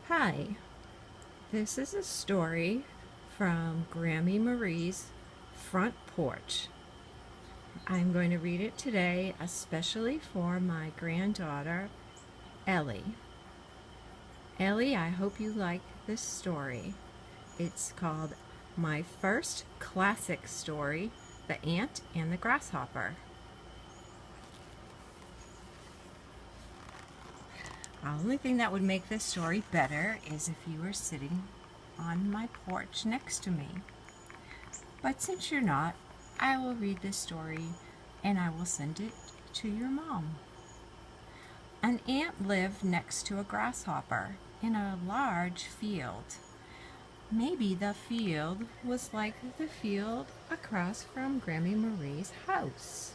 Hi, this is a story from Grammy Marie's Front Porch. I'm going to read it today, especially for my granddaughter, Ellie. Ellie, I hope you like this story. It's called My First Classic Story, The Ant and the Grasshopper. The only thing that would make this story better is if you were sitting on my porch next to me. But since you're not, I will read this story and I will send it to your mom. An ant lived next to a grasshopper in a large field. Maybe the field was like the field across from Grammy Marie's house.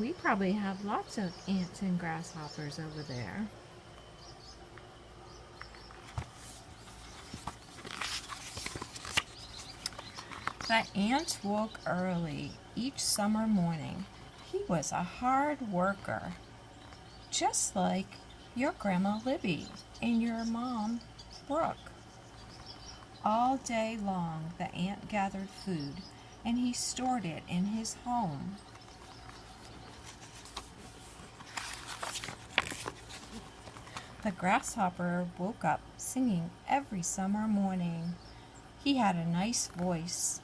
We probably have lots of ants and grasshoppers over there. The ant woke early each summer morning. He was a hard worker, just like your Grandma Libby and your mom, Brooke. All day long the ant gathered food and he stored it in his home. The grasshopper woke up singing every summer morning. He had a nice voice.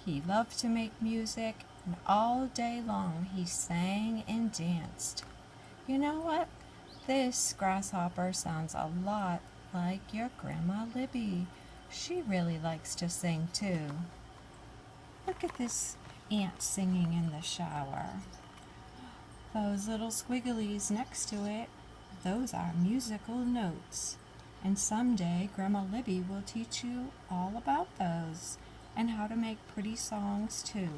He loved to make music, and all day long he sang and danced. You know what? This grasshopper sounds a lot like your Grandma Libby. She really likes to sing too. Look at this ant singing in the shower. Those little squigglies next to it, those are musical notes. And someday Grandma Libby will teach you all about those and how to make pretty songs too.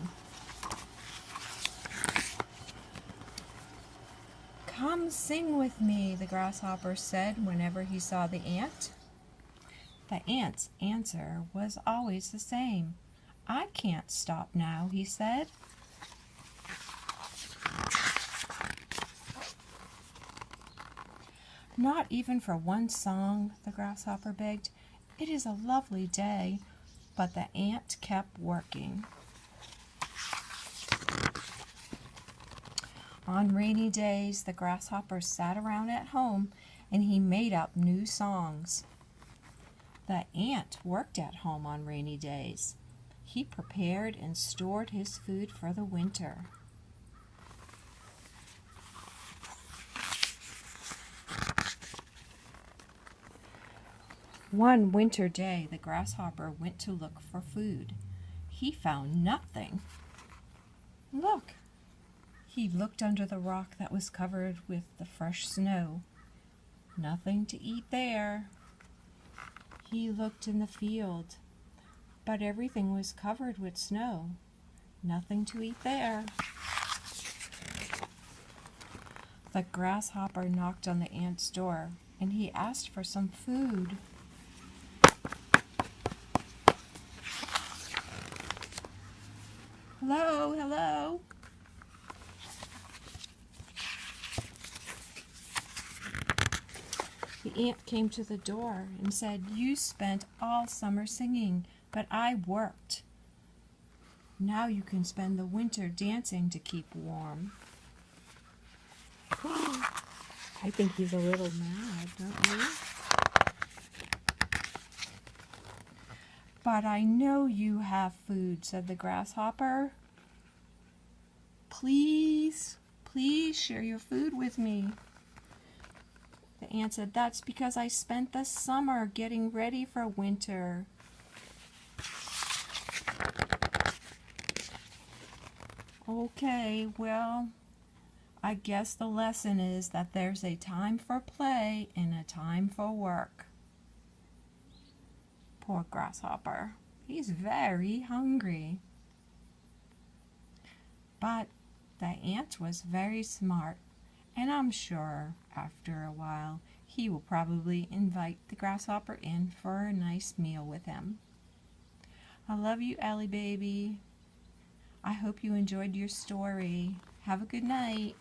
Come sing with me, the grasshopper said whenever he saw the ant. The ant's answer was always the same. I can't stop now, he said. Not even for one song, the grasshopper begged. It is a lovely day. But the ant kept working. On rainy days, the grasshopper sat around at home and he made up new songs. The ant worked at home on rainy days. He prepared and stored his food for the winter. One winter day, the grasshopper went to look for food. He found nothing. Look! He looked under the rock that was covered with the fresh snow. Nothing to eat there. He looked in the field, but everything was covered with snow. Nothing to eat there. The grasshopper knocked on the ant's door, and he asked for some food. Hello, hello. The ant came to the door and said, You spent all summer singing, but I worked. Now you can spend the winter dancing to keep warm. I think he's a little mad, don't you? But I know you have food, said the grasshopper. Please, please share your food with me. The ant said, That's because I spent the summer getting ready for winter. Okay, well, I guess the lesson is that there's a time for play and a time for work. Poor grasshopper. He's very hungry. But the ant was very smart, and I'm sure after a while he will probably invite the grasshopper in for a nice meal with him. I love you, Ellie baby. I hope you enjoyed your story. Have a good night.